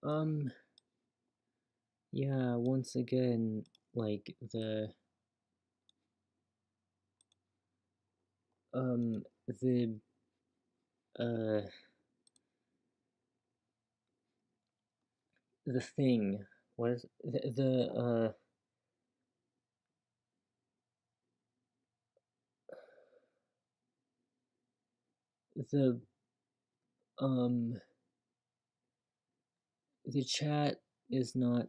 Um, yeah, once again, like the, uh, the thing, what is, the, um, the chat is not,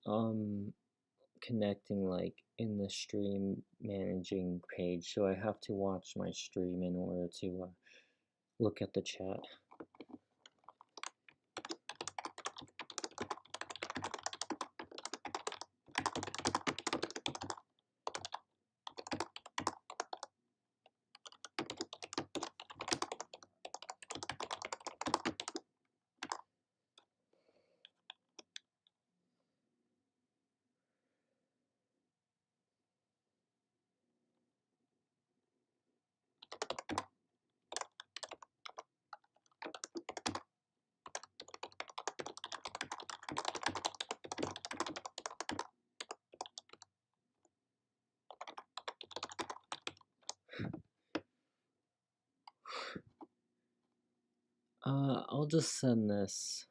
um, connecting, like, in the stream managing page, so I have to watch my stream in order to, look at the chat. I'll just send this.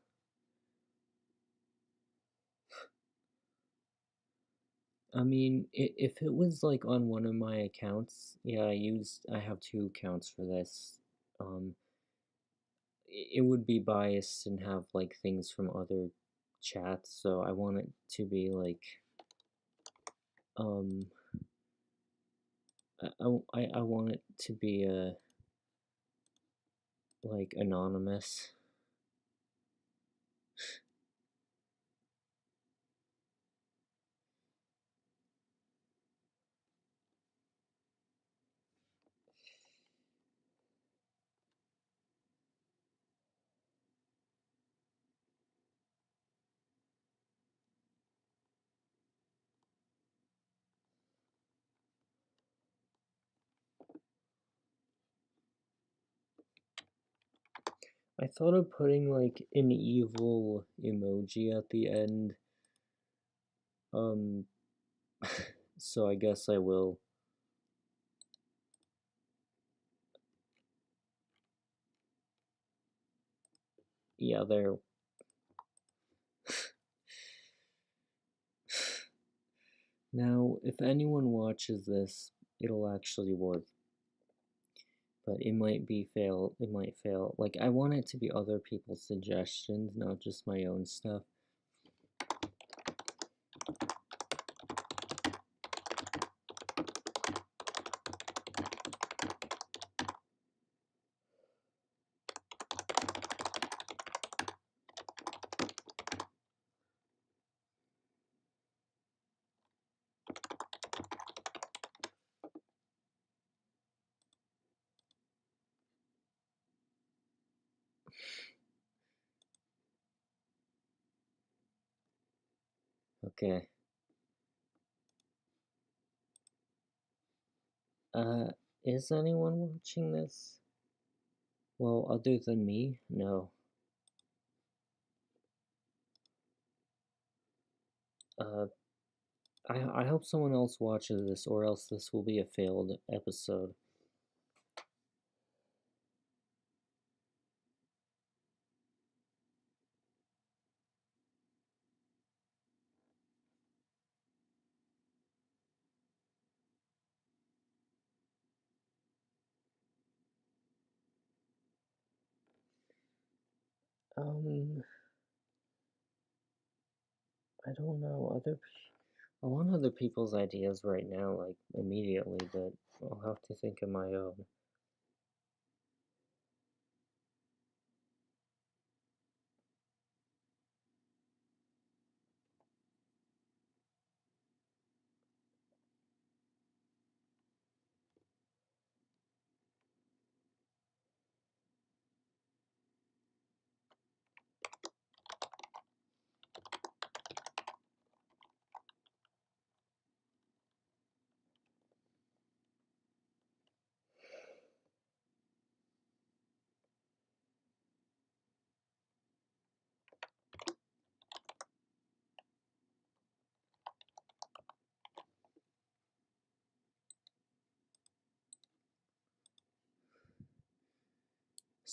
I mean, if it was like on one of my accounts, yeah, I have two accounts for this. Um, it would be biased and have like things from other chats, so I want it to be like, um, I want it to be like anonymous. I thought of putting like an evil emoji at the end. Um, so I guess I will. Yeah, there. Now, if anyone watches this, it'll actually work. But it might be fail. It might fail. Like, I want it to be other people's suggestions, not just my own stuff. Okay. Uh, is anyone watching this? Well, other than me? No. Uh, I hope someone else watches this, or else this will be a failed episode. Um, I don't know. I want other people's ideas right now, like immediately, but I'll have to think of my own.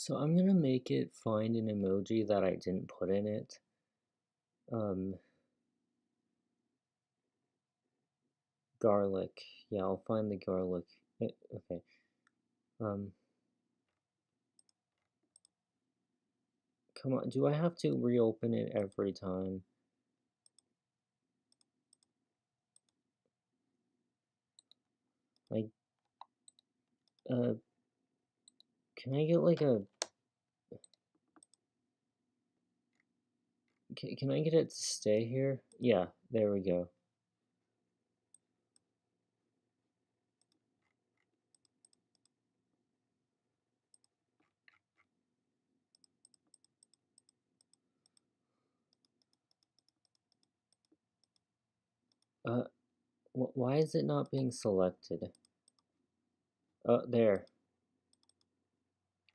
So I'm gonna make it find an emoji that I didn't put in it. Um, Garlic. Yeah, I'll find the garlic. Okay. Um, Come on. Do I have to reopen it every time? Like, uh, can I get like a? Can I get it to stay here? Yeah, there we go. Uh, why is it not being selected? There.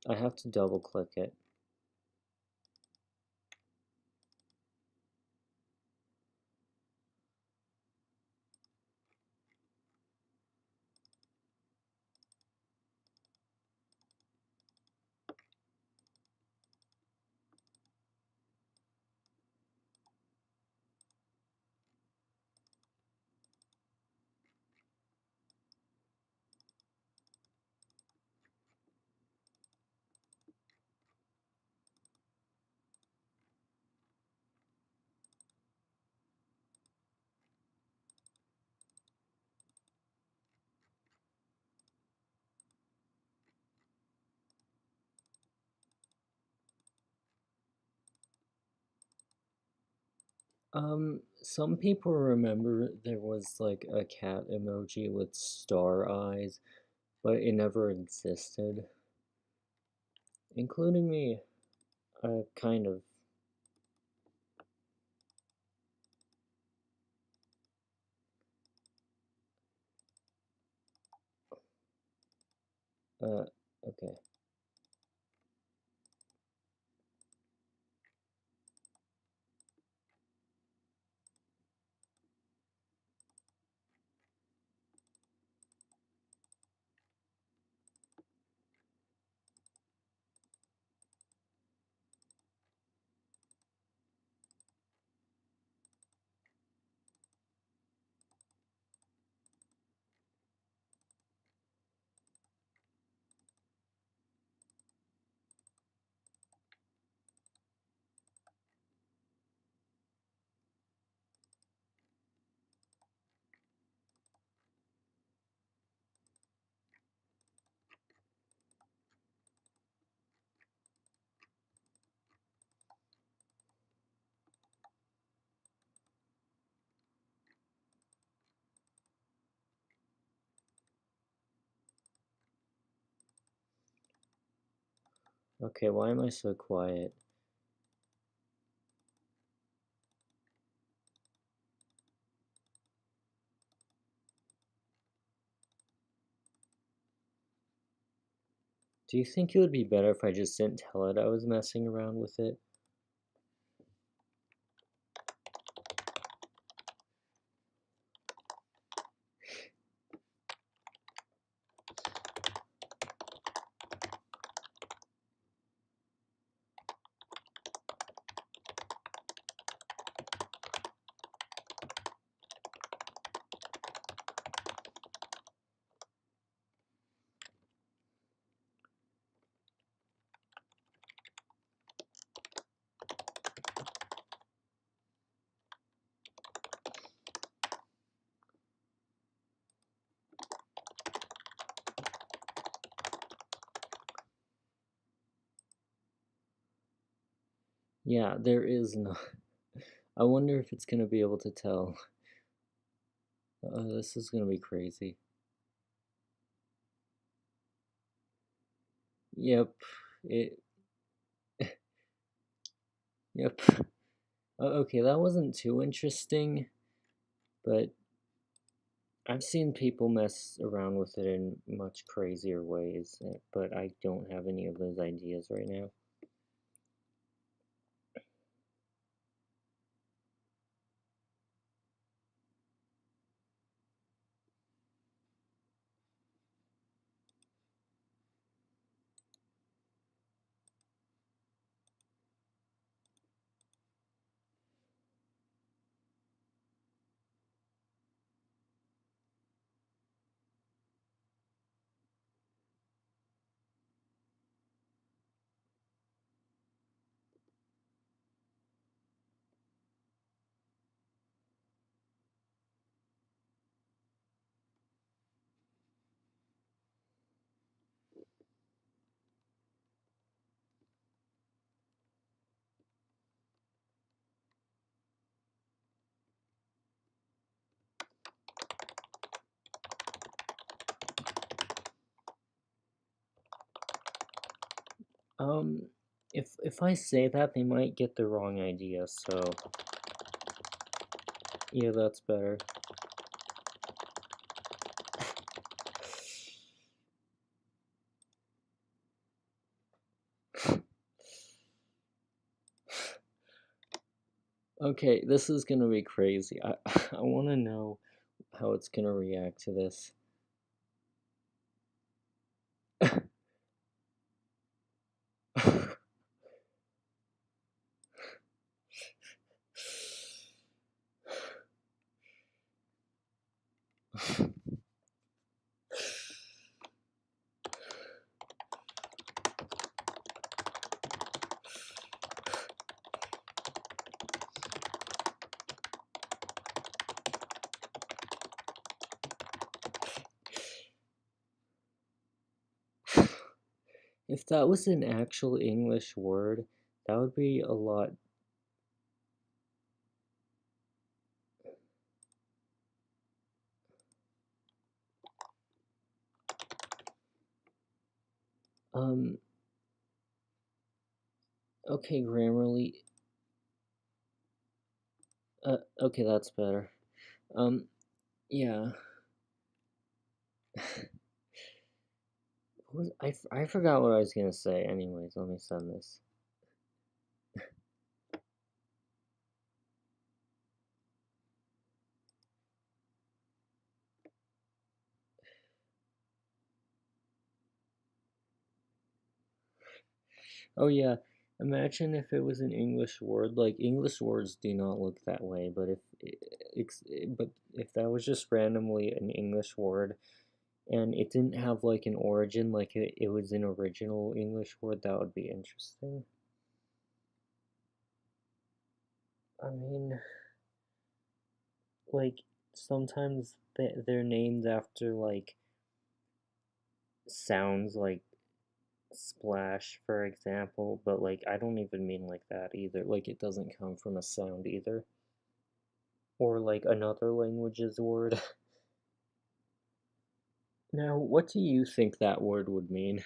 I have to double click it. Some people remember there was like a cat emoji with star eyes, but it never existed, including me. Kind of. Uh, okay. Okay, why am I so quiet? Do you think it would be better if I just didn't tell it I was messing around with it? Yeah, there is no. I wonder if it's gonna be able to tell. This is gonna be crazy. Yep. It. Yep. Okay, that wasn't too interesting, but I've seen people mess around with it in much crazier ways, but I don't have any of those ideas right now. Um, if I say that, they might get the wrong idea, so yeah, that's better. Okay, this is gonna be crazy. I wanna know how it's gonna react to this. If that was an actual English word, that would be a lot. Um, okay, Grammarly. Okay, that's better. Yeah. I forgot what I was gonna say. Anyways, let me send this. Oh yeah, imagine if it was an English word. Like English words do not look that way, but if that was just randomly an English word and it didn't have like an origin, like it was an original English word, that would be interesting. I mean, like sometimes they're named after like sounds like splash, for example, but like I don't even mean like that either. Like it doesn't come from a sound either. Or like another language's word. Now, what do you think that word would mean?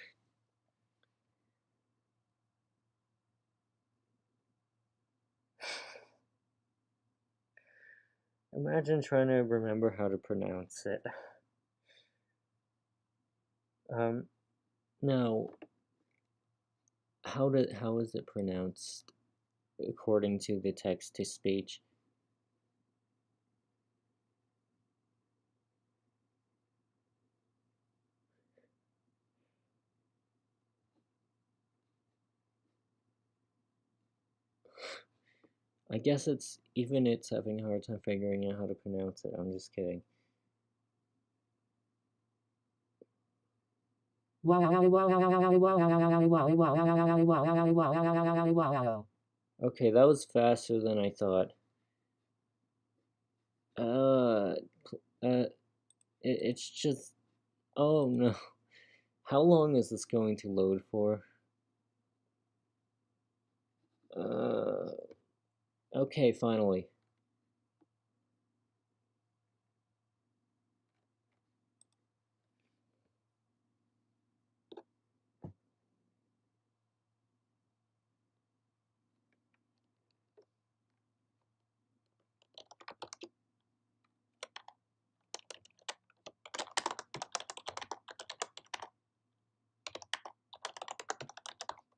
Imagine trying to remember how to pronounce it. Um, now, how is it pronounced according to the text to speech? I guess it's having a hard time figuring out how to pronounce it. I'm just kidding. Okay, that was faster than I thought. Uh, it's just. Oh no. How long is this going to load for? Uh, okay, finally.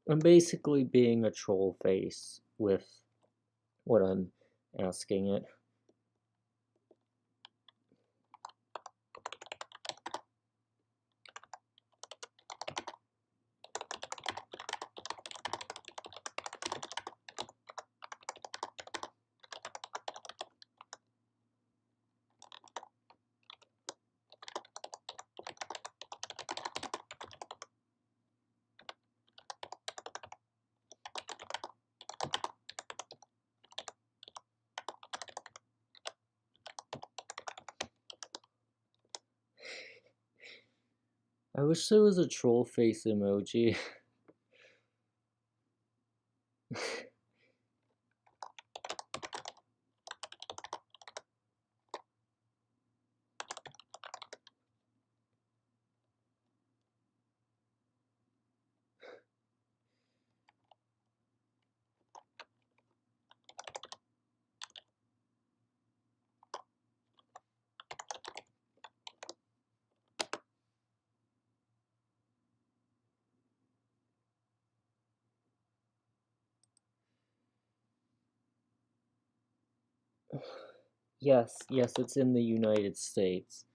I'm basically being a troll face with what I'm asking it. I wish there was a troll face emoji. Yes, yes, it's in the United States.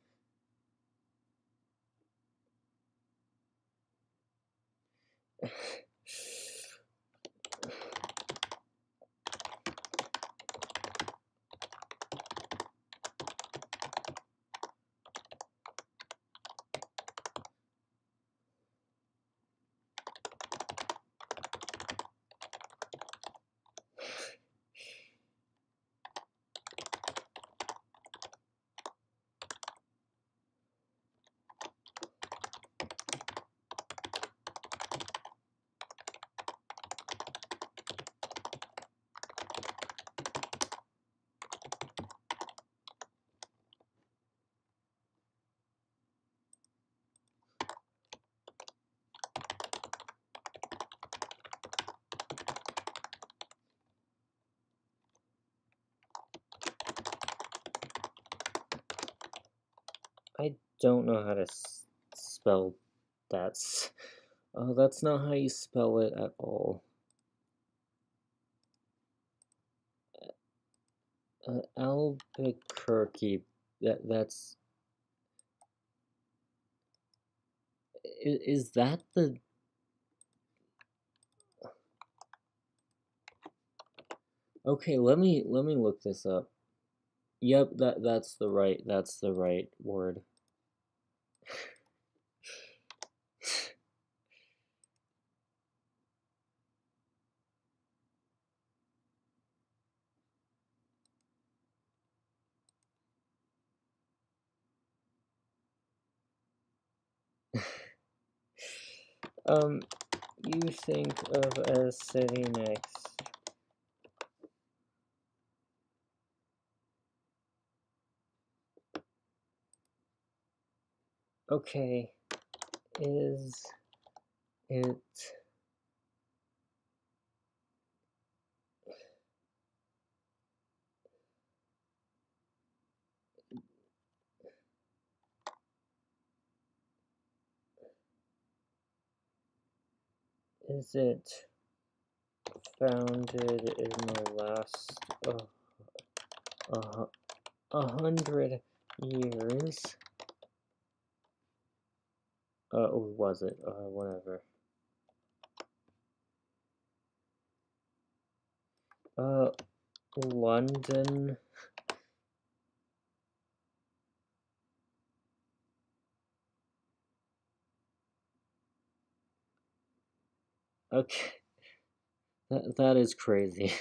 I don't know how to spell that. That's not how you spell it at all. Albuquerque. That's. Is that the? Okay, let me look this up. Yep, that's the right word. Um, you think of a city next. Okay, is it is it founded in the last 100 years? Or was it? Whatever. London. Okay, that is crazy.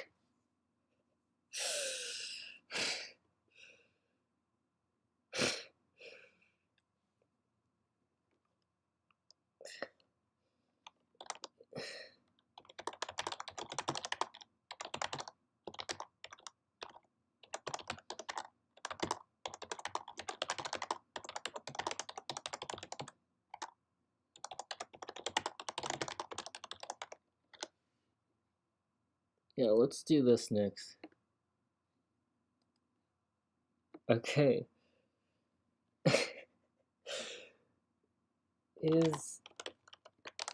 Yeah, let's do this next. Okay. Is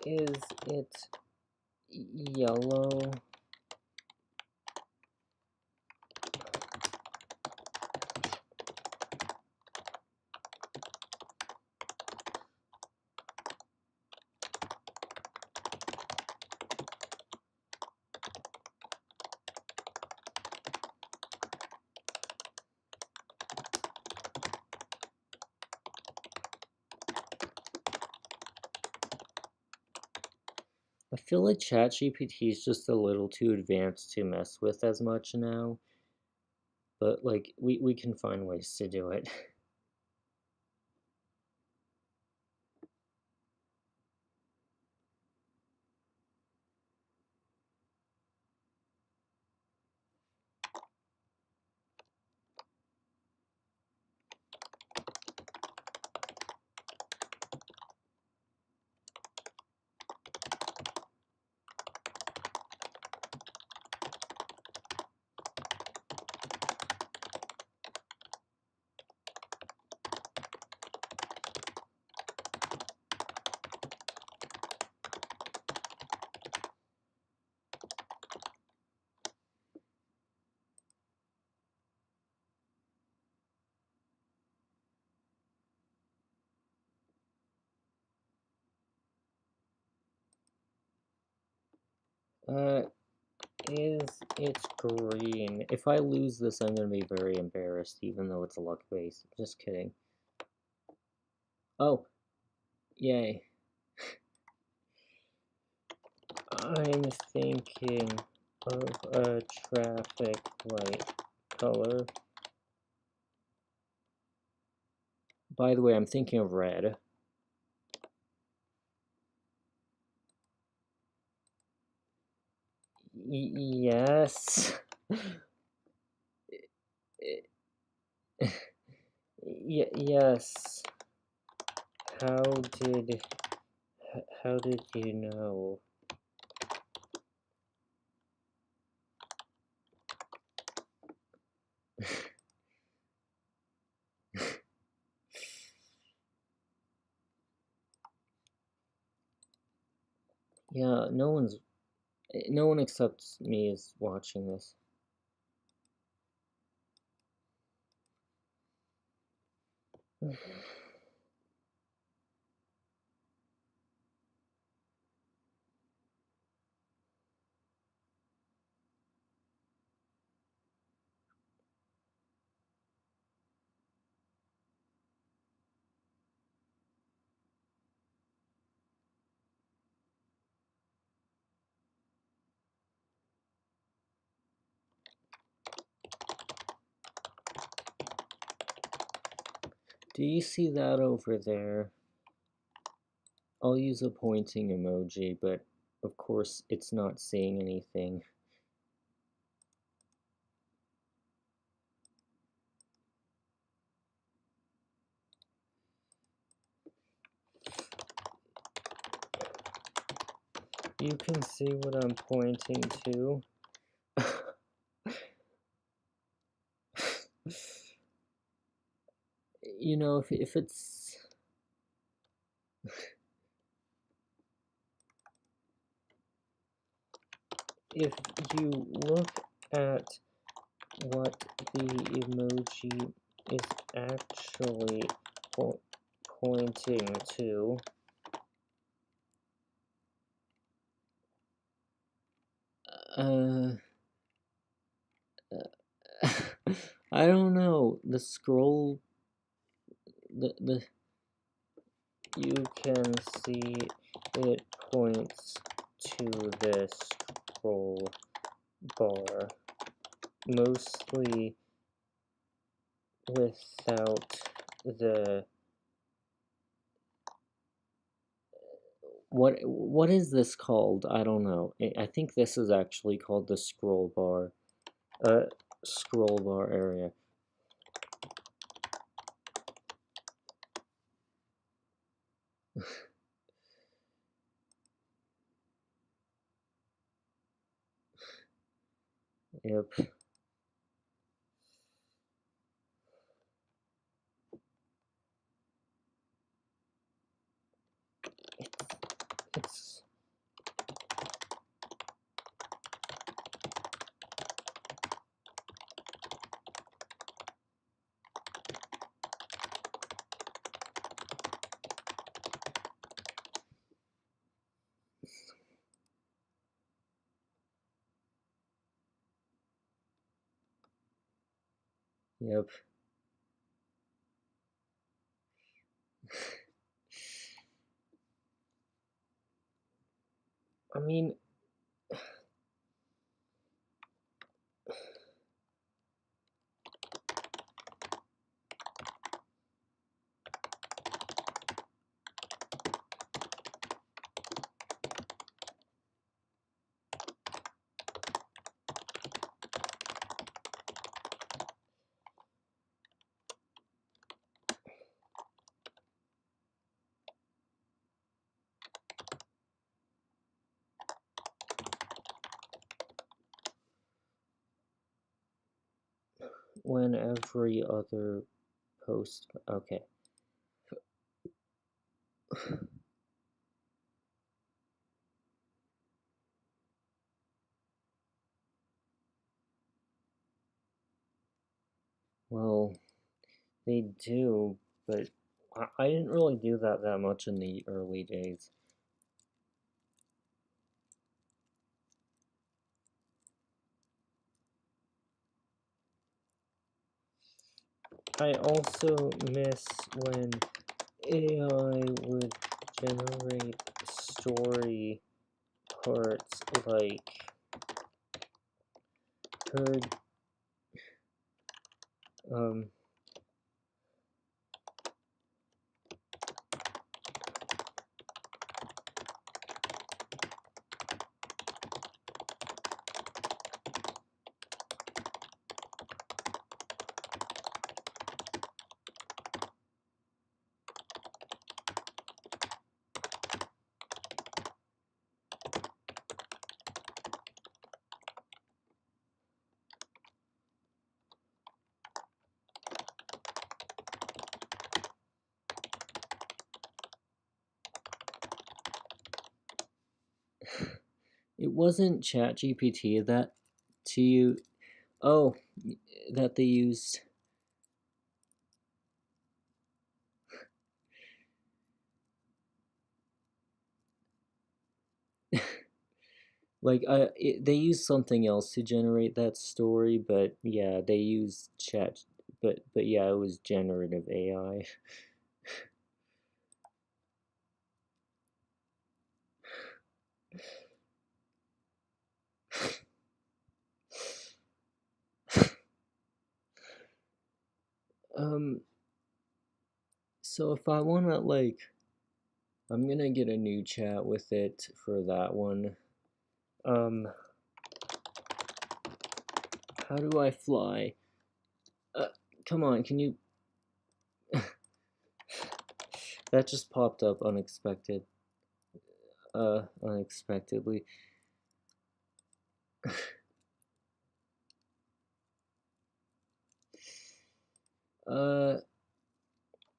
it yellow? I feel like ChatGPT is just a little too advanced to mess with as much now, but like we can find ways to do it. Is it's green. If I lose this, I'm gonna be very embarrassed, even though it's a luck base. Just kidding. Oh, yay. I'm thinking of a traffic light color. By the way, I'm thinking of red. Yes. Yes. How did how did you know? Yeah, no one except me is watching this. Do you see that over there? I'll use a pointing emoji, but of course it's not seeing anything. You can see what I'm pointing to. You know, if it's... If you look at what the emoji is actually pointing to, uh, I don't know, the scroll, the you can see it points to this scroll bar, mostly without the... What is this called? I don't know. I think this is actually called the scroll bar. Scroll bar area. Yep. It's yep. I mean, when every other post... Okay. Well, they do, but I didn't really do that much in the early days. I also miss when AI would generate story parts like heard um it wasn't ChatGPT that to you oh that they used they used something else to generate that story, but yeah, they used chat but yeah, it was generative AI. um so if I want to I'm gonna get a new chat with it for that one. Um, how do I fly? Uh, Come on, can you? That just popped up unexpectedly. Uh,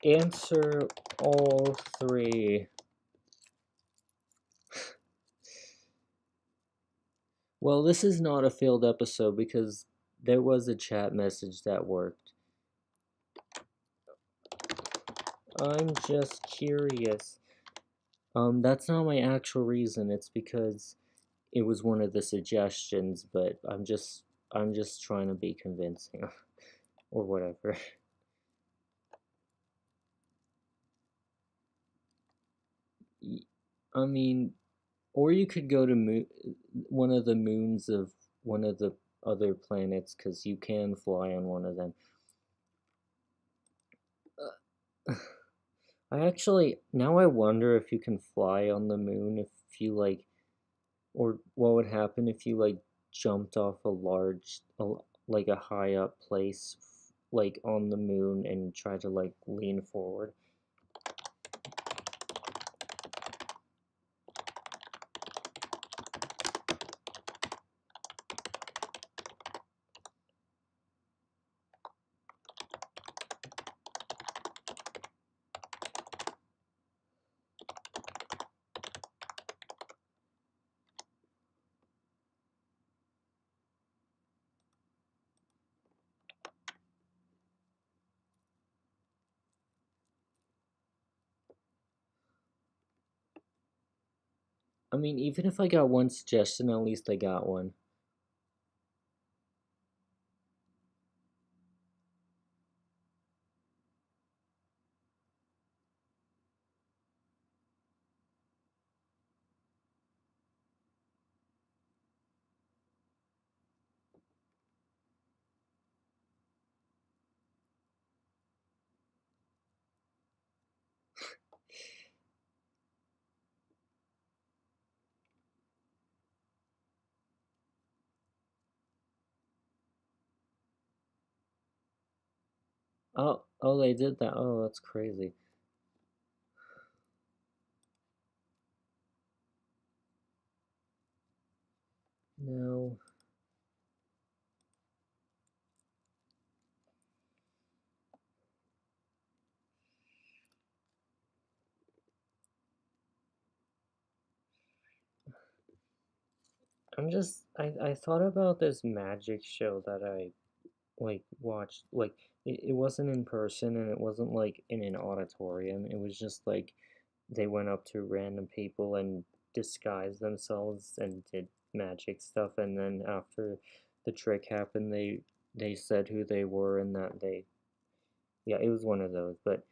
Answer all three. Well, this is not a failed episode because there was a chat message that worked. I'm just curious. That's not my actual reason. It's because it was one of the suggestions, but I'm just trying to be convincing or whatever. I mean, or you could go to one of the moons of one of the other planets because you can fly on one of them. I actually now I wonder if you can fly on the moon if you or what would happen if you jumped off like a high up place like on the moon and tried to lean forward. I mean, even if I got one suggestion, at least I got one. Oh, they did that. Oh, that's crazy. No. I thought about this magic show that I watched. It wasn't in person and it wasn't in an auditorium. It was just they went up to random people and disguised themselves and did magic stuff, and then after the trick happened they said who they were and that Yeah, it was one of those, but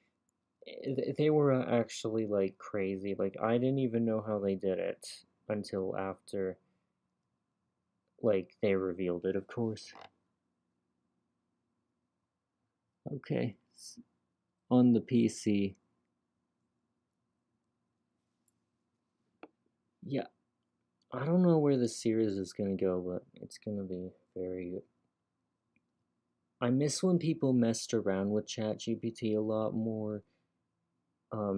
they were actually like crazy. Like I didn't even know how they did it until after like they revealed it, of course. Okay, on the PC. Yeah, I don't know where the series is gonna go, but it's gonna be very good. I miss when people messed around with ChatGPT a lot more.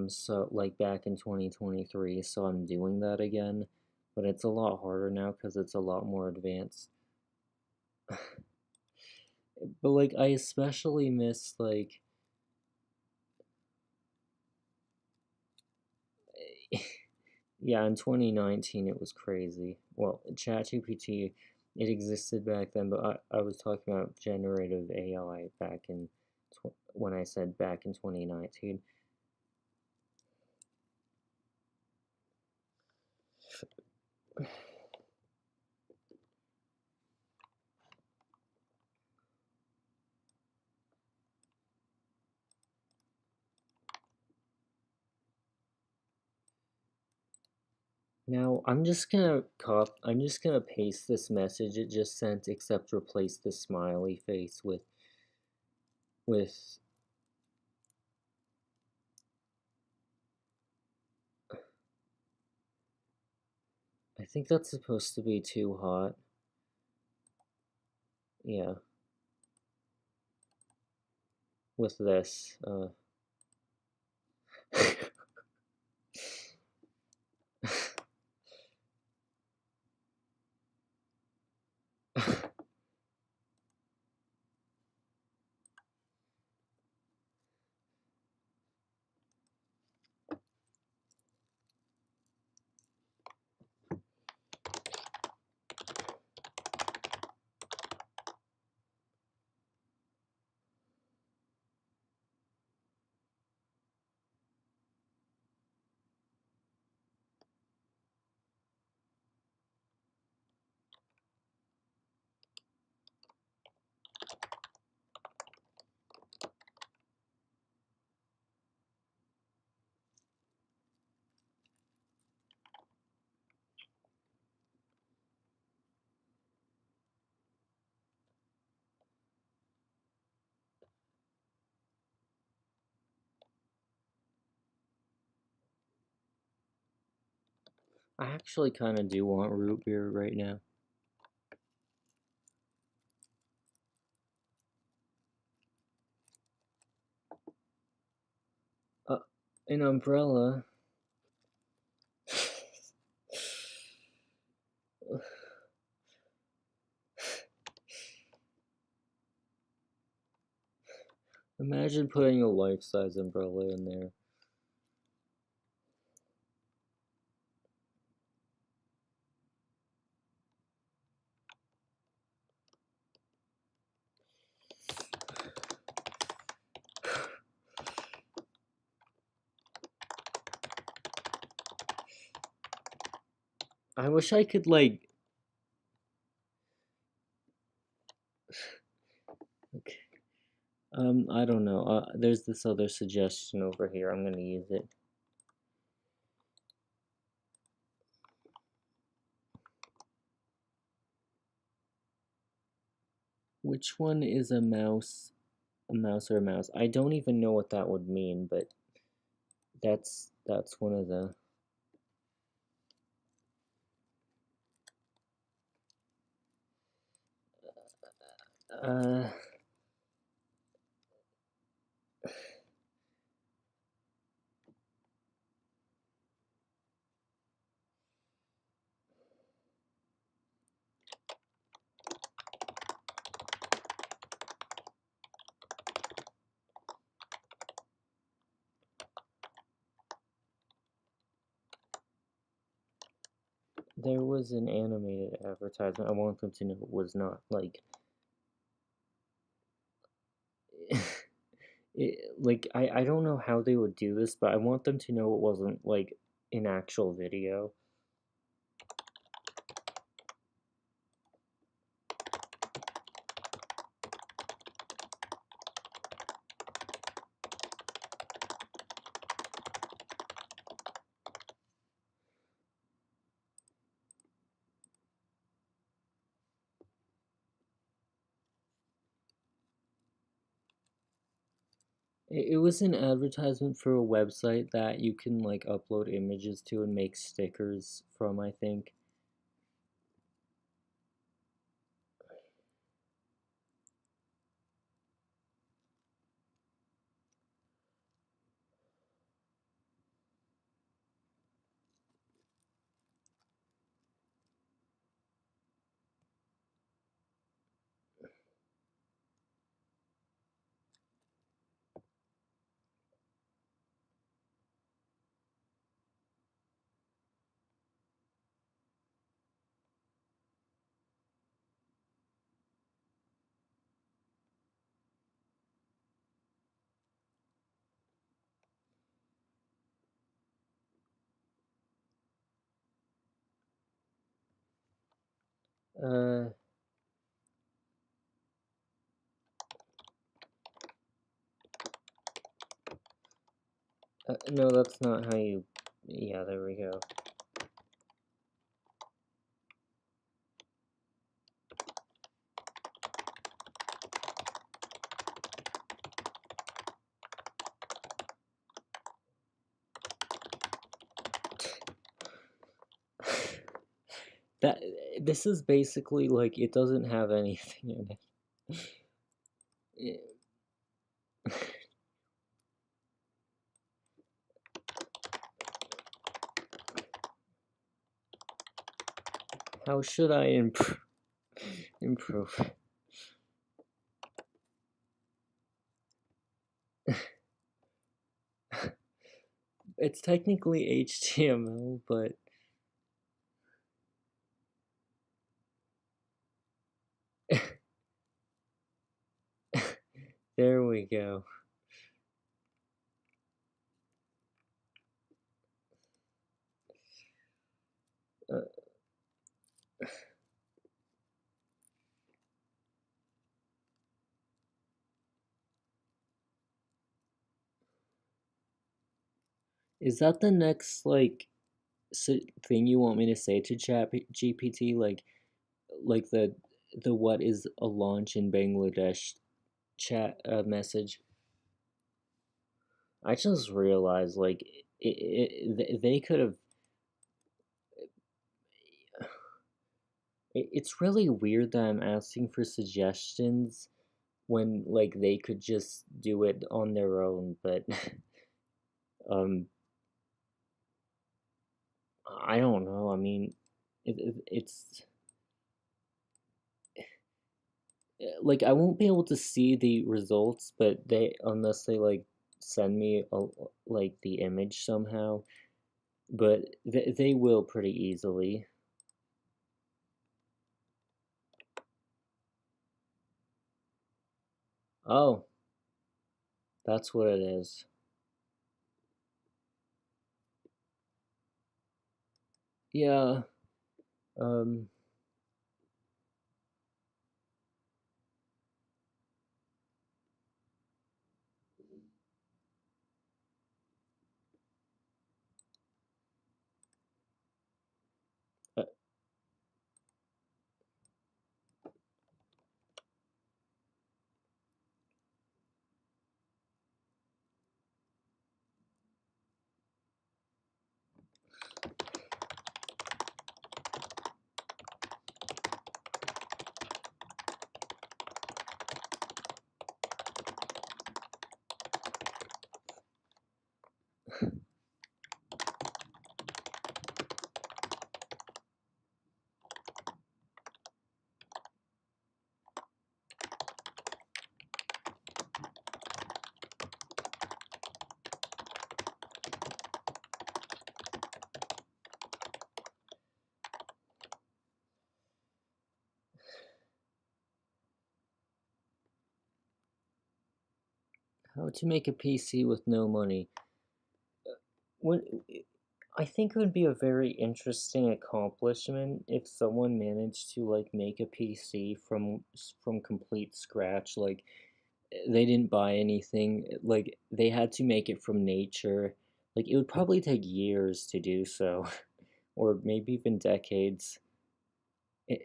So like back in 2023, so I'm doing that again, but it's a lot harder now because it's a lot more advanced. But like I especially miss like yeah, in 2019 it was crazy. Well, ChatGPT it existed back then, but I was talking about generative AI back in when I said back in 2019. Now I'm just gonna paste this message it just sent, except replace the smiley face with I think that's supposed to be too hot. Yeah, with this. I actually kind of do want root beer right now. Uh, an umbrella. Imagine putting a life-size umbrella in there. I wish I could like. Okay. I don't know. There's this other suggestion over here. I'm gonna use it. Which one is a mouse? A mouse or a mouse? I don't even know what that would mean, but that's one of the. Uh, there was an animated advertisement. I want them to know it was not like. Like I don't know how they would do this, but I want them to know it wasn't like an actual video. It was an advertisement for a website that you can like upload images to and make stickers from, I think. Uh, no, that's not how you. Yeah, there we go. That this is basically like it doesn't have anything in it. How should I improve? It's technically HTML, but there we go. Uh, is that the next like thing you want me to say to Chat GPT? Like the what is a launch in Bangladesh chat message? I just realized like they could have. It's really weird that I'm asking for suggestions when like they could just do it on their own, but um I don't know. I mean, it's like I won't be able to see the results, but they unless they like send me like the image somehow, but they will pretty easily. Oh, that's what it is. Yeah. Um. uh, how to make a PC with no money? When I think it would be a very interesting accomplishment if someone managed to like make a PC from complete scratch. Like they didn't buy anything. Like they had to make it from nature. Like it would probably take years to do so, or maybe even decades. It,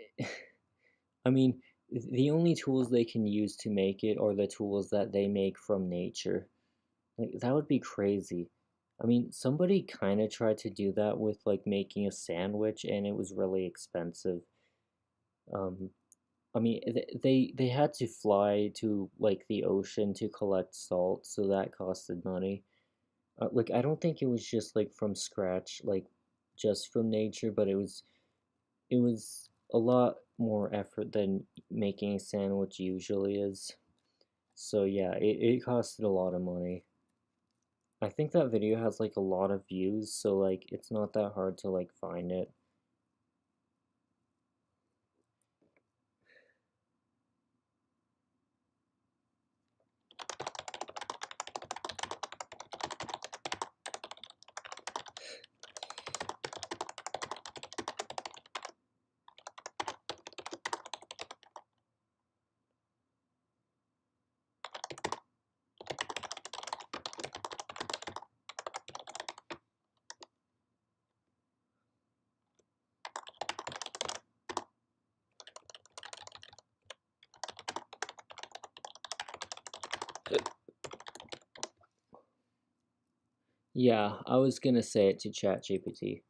I mean, the only tools they can use to make it are the tools that they make from nature. Like that would be crazy. I mean, somebody kind of tried to do that with like making a sandwich and it was really expensive. Um I mean, they had to fly to like the ocean to collect salt, so that costed money. Like I don't think it was just like from scratch, like just from nature, but it was a lot more effort than making a sandwich usually is. So yeah, it costed a lot of money. I think that video has like a lot of views, so like it's not that hard to like find it. Yeah, I was gonna say it to ChatGPT.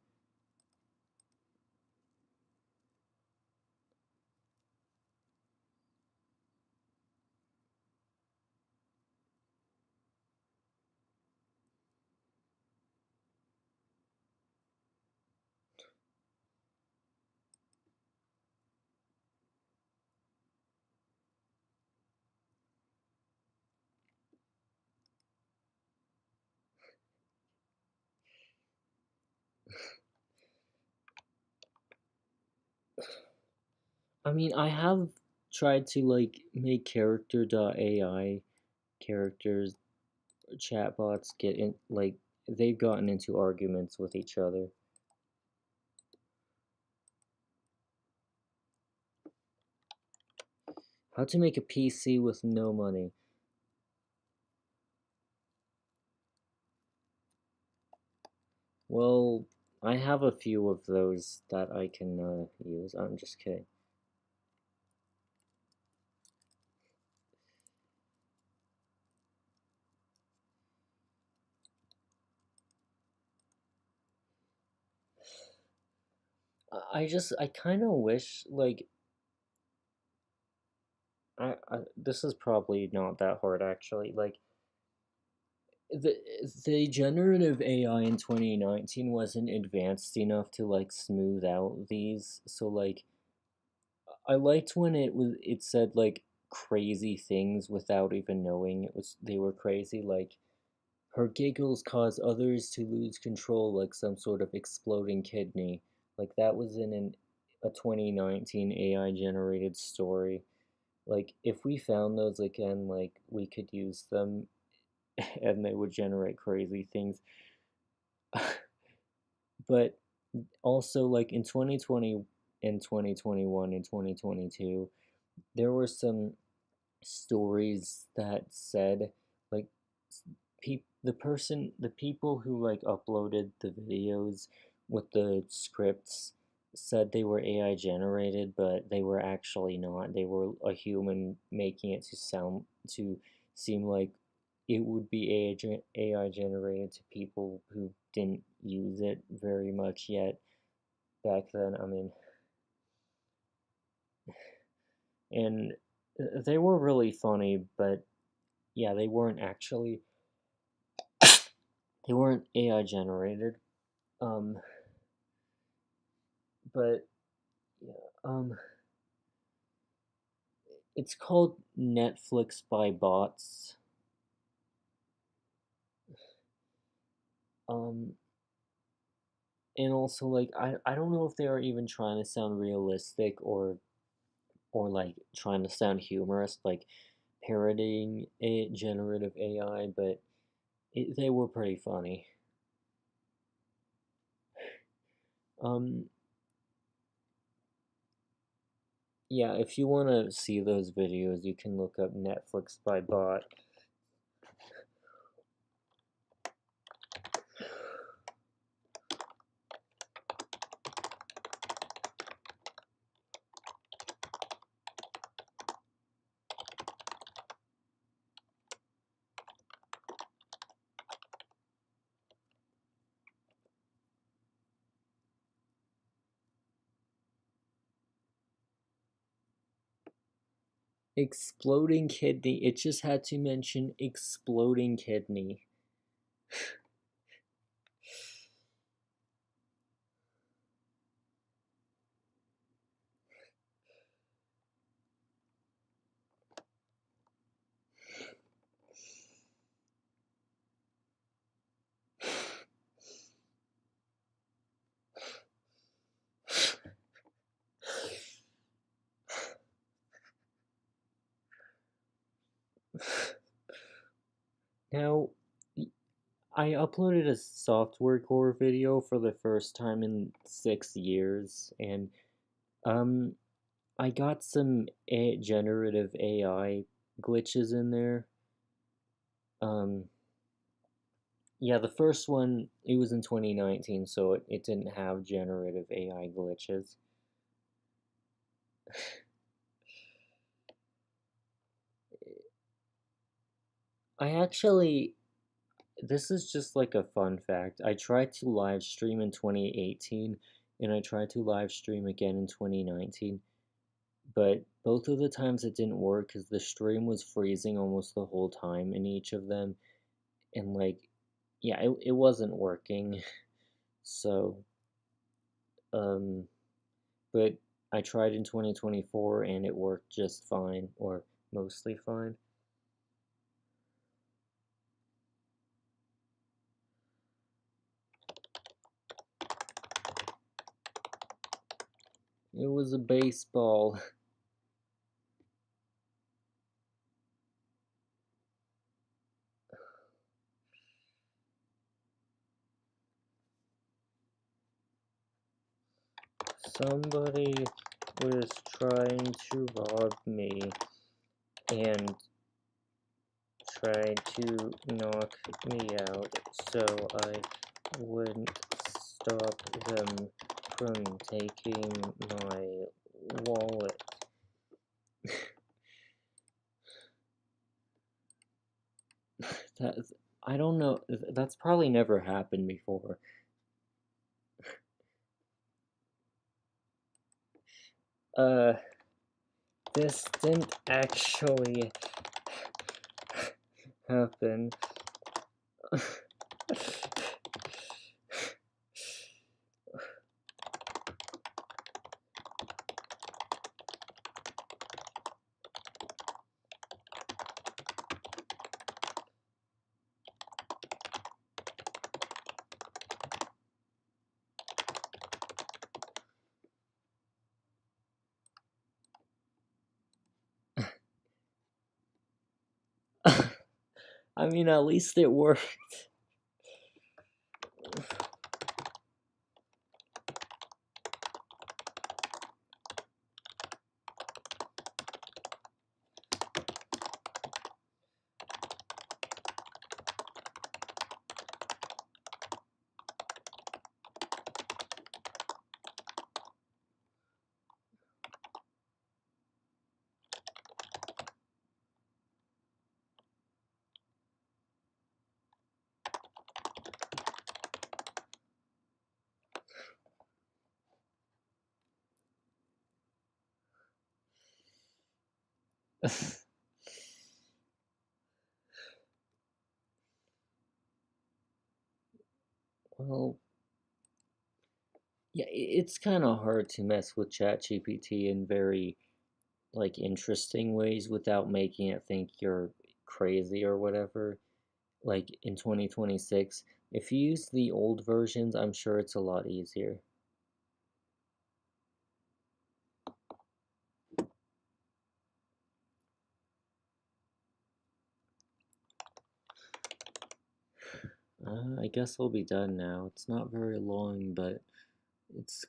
I mean, I have tried to like make character.ai characters chatbots get in like they've gotten into arguments with each other. How to make a PC with no money. Well, I have a few of those that I can use. I'm just kidding. I kind of wish like this is probably not that hard actually. Like the the generative AI in 2019 wasn't advanced enough to like smooth out these. So like I liked when it said like crazy things without even knowing they were crazy. Like her giggles cause others to lose control, like some sort of exploding kidney. Like that was in a 2019 AI generated story. Like if we found those again, like we could use them and they would generate crazy things. But also like in 2020 and 2021 and 2022, there were some stories that said like the people who like uploaded the videos with the scripts said they were AI generated, but they were actually not. They were a human making it to seem like it would be AI generated to people who didn't use it very much yet back then. I mean, and they were really funny, but yeah, they weren't AI generated. Um, but yeah, it's called Netflix by bots. Um, and also like I don't know if they are even trying to sound realistic or like trying to sound humorous, like parodying a generative AI, but they were pretty funny. Um, yeah, if you want to see those videos, you can look up Netflix by bot. Exploding kidney. It just had to mention exploding kidney. Now, I uploaded a software core video for the first time in 6 years, and um, I got some generative AI glitches in there. Um, yeah, the first one, it was in 2019, so it didn't have generative AI glitches. I actually, this is just like a fun fact. I tried to live stream in 2018, and I tried to live stream again in 2019, but both of the times it didn't work because the stream was freezing almost the whole time in each of them, and like, yeah, it wasn't working. So, um, but I tried in 2024 and it worked just fine, or mostly fine. It was a baseball. Somebody was trying to rob me and tried to knock me out, so I wouldn't stop them from taking my wallet. That's, I don't know, that's probably never happened before. Uh, this didn't actually happen. I mean, at least it worked. Well, yeah, it's kind of hard to mess with ChatGPT in very like interesting ways without making it think you're crazy or whatever. Like in 2026, if you use the old versions, I'm sure it's a lot easier. I guess I'll be done now. It's not very long, but it's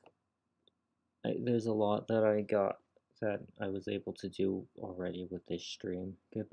there's a lot that I got that I was able to do already with this stream. Goodbye.